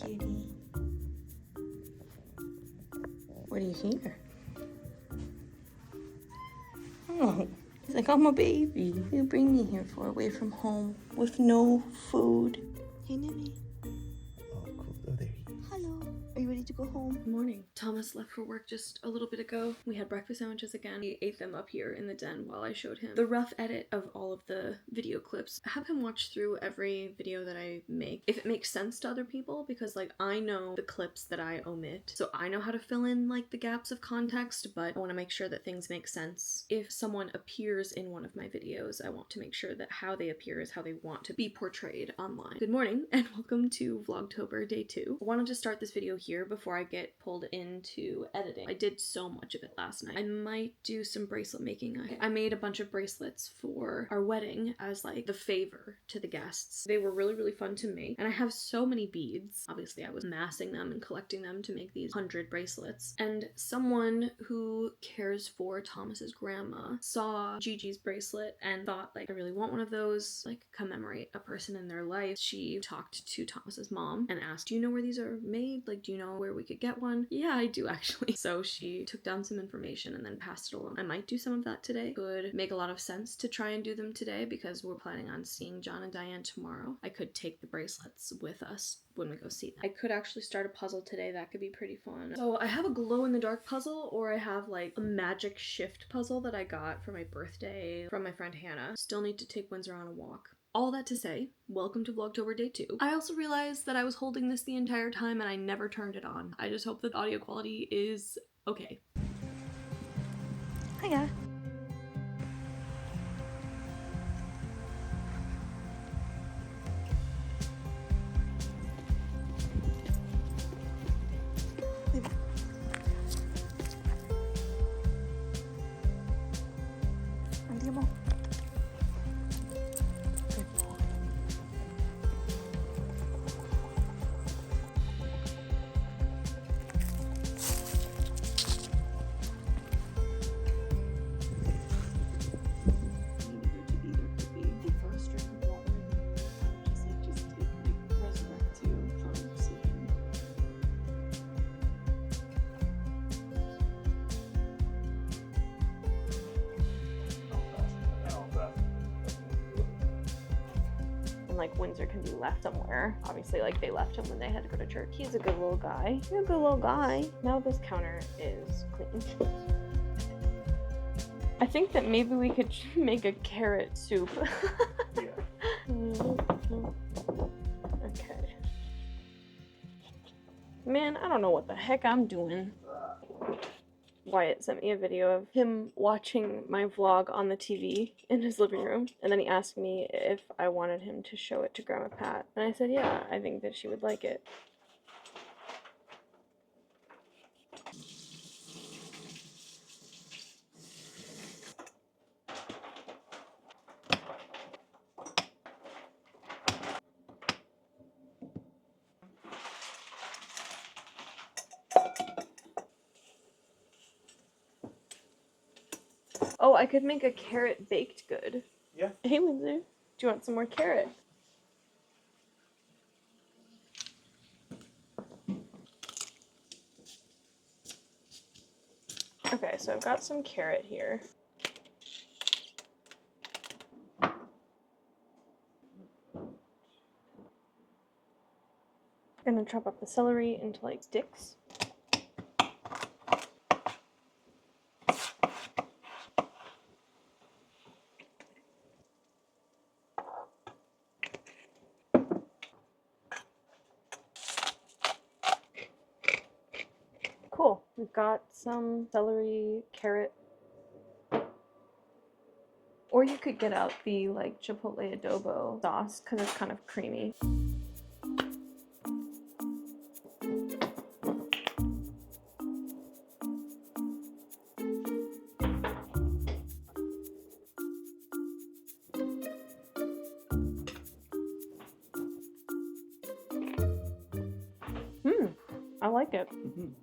kitty. What do you hear? Oh, he's like, I'm a baby. What you bring me here for, away from home, with no food? Hey, Nimmy. Oh, cool. Oh, there he is. Hello. Are you ready to go home? Good morning. Thomas left for work just a little bit ago. We had breakfast sandwiches again. He ate them up here in the den while I showed him the rough edit of all of the video clips. Have him watch through every video that I make, if it makes sense to other people, because like I know the clips that I omit, so I know how to fill in like the gaps of context, but I want to make sure that things make sense. If someone appears in one of my videos, I want to make sure that how they appear is how they want to be portrayed online. Good morning and welcome to Vlogtober day 2. I wanted to start this video here before I get pulled into editing. I did so much of it last night. I might do some bracelet making. I made a bunch of bracelets for our wedding as like the favor to the guests. They were really, really fun to make. And I have so many beads. Obviously I was massing them and collecting them to make these 100 bracelets. And someone who cares for Thomas's grandma saw Gigi's bracelet and thought like, I really want one of those, like commemorate a person in their life. She talked to Thomas's mom and asked, do you know where these are made? Like, do you know where we could get one? Yeah, I do actually. So she took down some information and then passed it along. I might do some of that today. Could make a lot of sense to try and do them today because we're planning on seeing John and Diane tomorrow. I could take the bracelets with us when we go see them. I could actually start a puzzle today. That could be pretty fun. So I have a glow in the dark puzzle, or I have like a magic shift puzzle that I got for my birthday from my friend Hannah. Still need to take Windsor on a walk. All that to say, welcome to Vlogtober day 2. I also realized that I was holding this the entire time and I never turned it on. I just hope that the audio quality is okay. Hiya. Andiamo. Like Windsor can be left somewhere. Obviously, like they left him when they had to go to church. He's a good little guy. You're a good little guy. Now this counter is clean. I think that maybe we could make a carrot soup. Yeah. Okay. Man, I don't know what the heck I'm doing. Wyatt sent me a video of him watching my vlog on the TV in his living room, and then he asked me if I wanted him to show it to Grandma Pat, and I said yeah, I think that she would like it. Oh, I could make a carrot baked good. Yeah. Hey, Windsor. Do you want some more carrot? Okay, so I've got some carrot here. I'm gonna chop up the celery into like sticks. Cool. We've got some celery, carrot. Or you could get out the like chipotle adobo sauce because it's kind of creamy. I like it.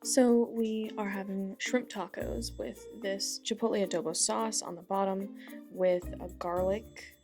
So we are having shrimp tacos with this chipotle adobo sauce on the bottom with a garlic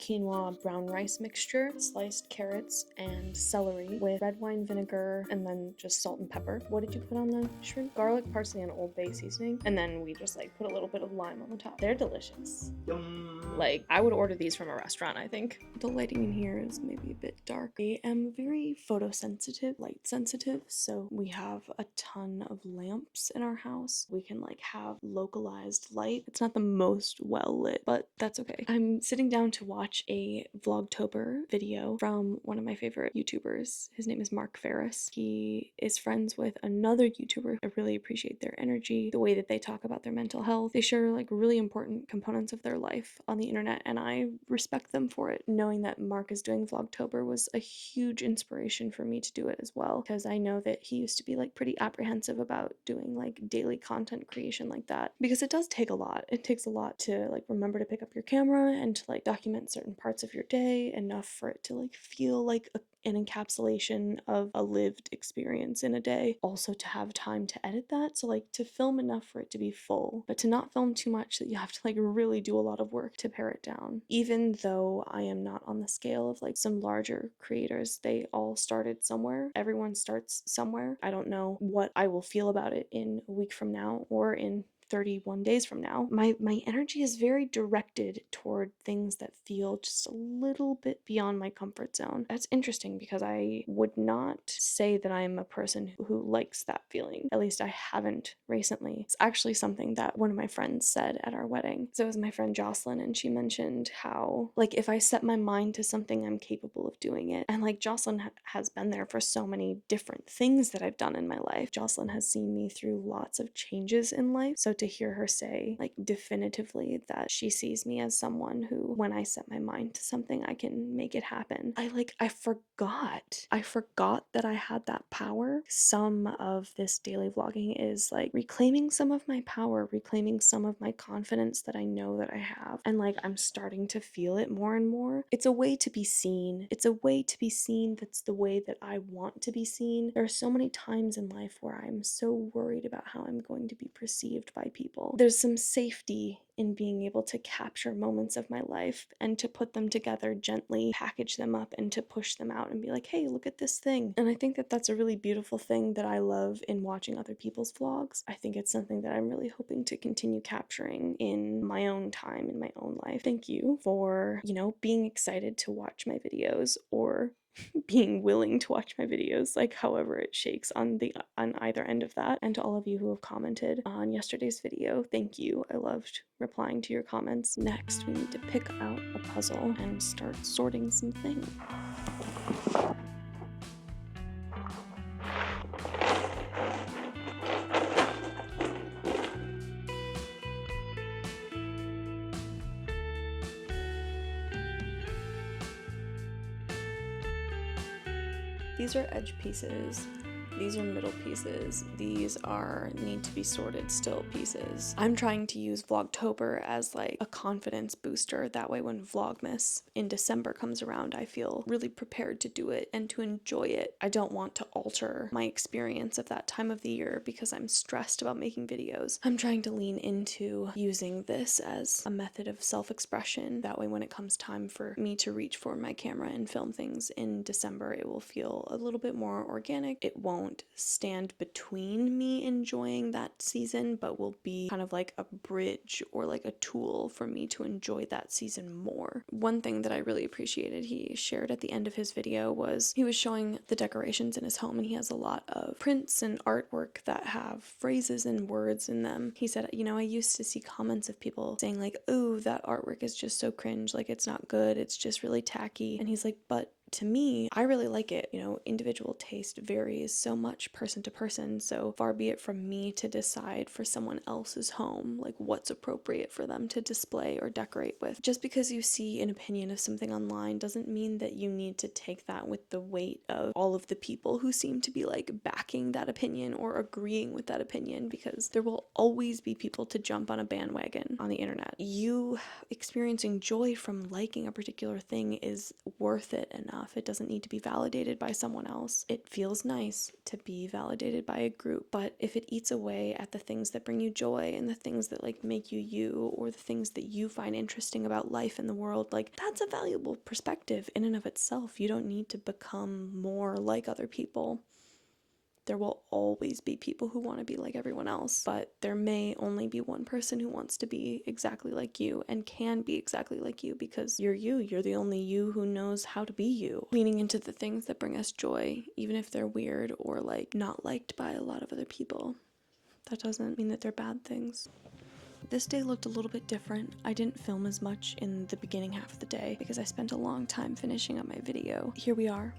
quinoa brown rice mixture, sliced carrots and celery with red wine vinegar, and then just salt and pepper. What did you put on the shrimp? Garlic, parsley, and Old Bay seasoning. And then we just like put a little bit of lime on the top. They're delicious. Yum. Like, I would order these from a restaurant, I think. The lighting in here is maybe a bit dark. I am very photosensitive, light sensitive, so we have a ton of lamps in our house. We can like have localized light. It's not the most well lit, but that's okay. I'm sitting down to watch a Vlogtober video from one of my favorite YouTubers. His name is Mark Ferris. He is friends with another YouTuber. I really appreciate their energy, the way that they talk about their mental health. They share like really important components of their life on the internet, and I respect them for it. Knowing that Mark is doing Vlogtober was a huge inspiration for me to do it as well, because I know that he used to be like pretty apprehensive about doing like daily content creation like that, because it does take a lot. It takes a lot to like remember to pick up your camera and to like document certain parts of your day enough for it to like feel like an encapsulation of a lived experience in a day. Also to have time to edit that, so like to film enough for it to be full, but to not film too much that you have to like really do a lot of work to pare it down. Even though I am not on the scale of like some larger creators, they all started somewhere. Everyone starts somewhere. I don't know what I will feel about it in a week from now or in 31 days from now. My energy is very directed toward things that feel just a little bit beyond my comfort zone. That's interesting because I would not say that I'm a person who likes that feeling. At least I haven't recently. It's actually something that one of my friends said at our wedding. So it was my friend Jocelyn, and she mentioned how like if I set my mind to something, I'm capable of doing it. And like Jocelyn has been there for so many different things that I've done in my life. Jocelyn has seen me through lots of changes in life. So to hear her say like definitively that she sees me as someone who, when I set my mind to something, I can make it happen. I forgot that I had that power. Some of this daily vlogging is like reclaiming some of my power, reclaiming some of my confidence that I know that I have. And like I'm starting to feel it more and more. It's a way to be seen. It's a way to be seen that's the way that I want to be seen. There are so many times in life where I'm so worried about how I'm going to be perceived by people. There's some safety in being able to capture moments of my life and to put them together gently, package them up, and to push them out and be like, hey, look at this thing. And I think that that's a really beautiful thing that I love in watching other people's vlogs. I think it's something that I'm really hoping to continue capturing in my own time, in my own life. Thank you for, being excited to watch my videos, or being willing to watch my videos, like however it shakes on either end of that. And to all of you who have commented on yesterday's video, thank you. I loved replying to your comments. Next, we need to pick out a puzzle and start sorting some things. These are edge pieces. These are middle pieces. These are need to be sorted still pieces. I'm trying to use Vlogtober as like a confidence booster. That way when Vlogmas in December comes around, I feel really prepared to do it and to enjoy it. I don't want to alter my experience of that time of the year because I'm stressed about making videos. I'm trying to lean into using this as a method of self-expression. That way when it comes time for me to reach for my camera and film things in December, it will feel a little bit more organic. It won't stand between me enjoying that season, but will be kind of like a bridge or like a tool for me to enjoy that season more. One thing that I really appreciated he shared at the end of his video was he was showing the decorations in his home, and he has a lot of prints and artwork that have phrases and words in them. He said, I used to see comments of people saying like, oh, that artwork is just so cringe, like it's not good, it's just really tacky. And he's like, but to me, I really like it. Individual taste varies so much person to person, so far be it from me to decide for someone else's home, like what's appropriate for them to display or decorate with. Just because you see an opinion of something online doesn't mean that you need to take that with the weight of all of the people who seem to be like backing that opinion or agreeing with that opinion, because there will always be people to jump on a bandwagon on the internet. You experiencing joy from liking a particular thing is worth it enough. enough. It doesn't need to be validated by someone else. It feels nice to be validated by a group, but if it eats away at the things that bring you joy and the things that like make you you, or the things that you find interesting about life in the world, like that's a valuable perspective in and of itself. You don't need to become more like other people. There will always be people who want to be like everyone else, but there may only be one person who wants to be exactly like you and can be exactly like you because you're you. You're the only you who knows how to be you. Leaning into the things that bring us joy, even if they're weird or like not liked by a lot of other people. That doesn't mean that they're bad things. This day looked a little bit different. I didn't film as much in the beginning half of the day because I spent a long time finishing up my video. Here we are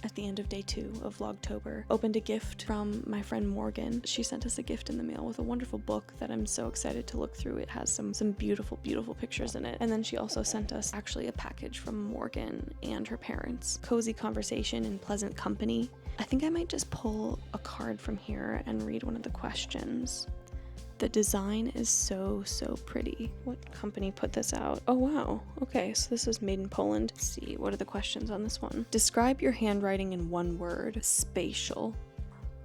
at the end of day 2 of Vlogtober. Opened a gift from my friend Morgan. She sent us a gift in the mail with a wonderful book that I'm so excited to look through. It has some beautiful, beautiful pictures in it. And then she also sent us actually a package from Morgan and her parents. Cozy conversation and pleasant company. I think I might just pull a card from here and read one of the questions. The design is so pretty. What company put this out? Oh wow. Okay, so this is made in Poland. Let's see, what are the questions on this one? Describe your handwriting in one word. Spatial.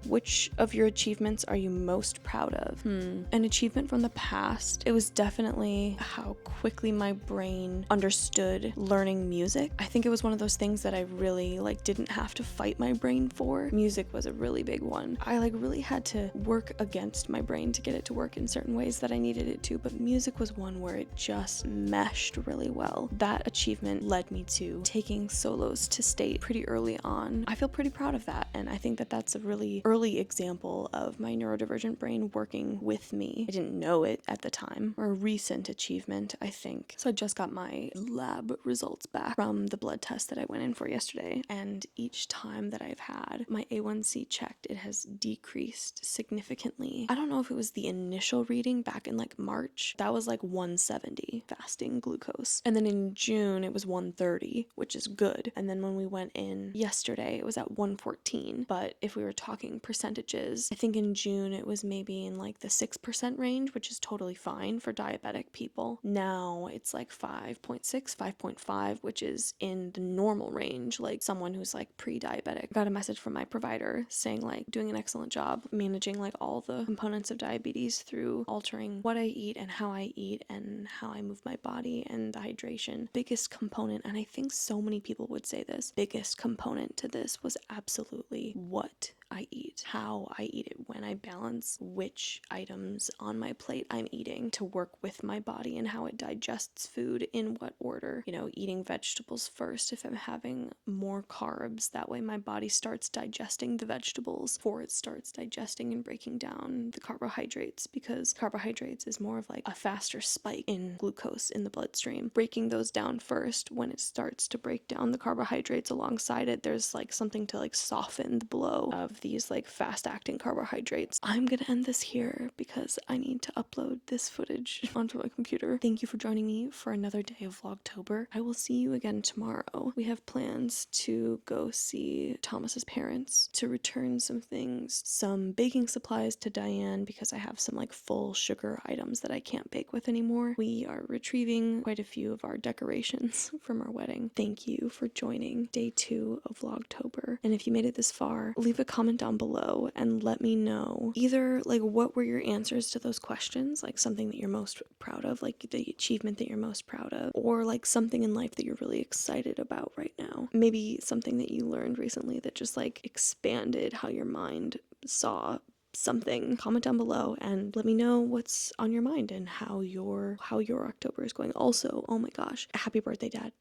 Which of your achievements are you most proud of? An achievement from the past. It was definitely how quickly my brain understood learning music. I think it was one of those things that I really didn't have to fight my brain for. Music was a really big one. I really had to work against my brain to get it to work in certain ways that I needed it to, but music was one where it just meshed really well. That achievement led me to taking solos to state pretty early on. I feel pretty proud of that, and I think that that's a really early example of my neurodivergent brain working with me. I didn't know it at the time, or a recent achievement, I think. So I just got my lab results back from the blood test that I went in for yesterday, and each time that I've had my A1C checked, it has decreased significantly. I don't know if it was the initial reading back in March. That was 170 fasting glucose. And then in June, it was 130, which is good. And then when we went in yesterday, it was at 114. But if we were talking percentages, I think in June it was maybe in the 6% range, which is totally fine for diabetic people. Now it's 5.6, 5.5, which is in the normal range, someone who's pre-diabetic. I got a message from my provider saying doing an excellent job managing all the components of diabetes through altering what I eat and how I move my body and the hydration. Biggest component, and I think so many people would say this, biggest component to this was absolutely what I eat, how I eat it, when I balance which items on my plate I'm eating to work with my body and how it digests food in what order. Eating vegetables first if I'm having more carbs. That way my body starts digesting the vegetables before it starts digesting and breaking down the carbohydrates, because carbohydrates is more of a faster spike in glucose in the bloodstream. Breaking those down first, when it starts to break down the carbohydrates alongside it, there's something to soften the blow of these fast acting carbohydrates. I'm gonna end this here because I need to upload this footage onto my computer. Thank you for joining me for another day of Vlogtober. I will see you again tomorrow. We have plans to go see Thomas's parents, to return some things, some baking supplies to Diane because I have some full sugar items that I can't bake with anymore. We are retrieving quite a few of our decorations from our wedding. Thank you for joining day 2 of Vlogtober. And if you made it this far, leave a comment down below and let me know either what were your answers to those questions, something that you're most proud of, the achievement that you're most proud of, or something in life that you're really excited about right now. Maybe something that you learned recently that just expanded how your mind saw something. Comment down below and let me know what's on your mind and how your October is going. Also, oh my gosh, happy birthday, Dad.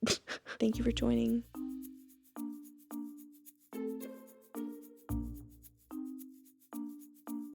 Thank you for joining.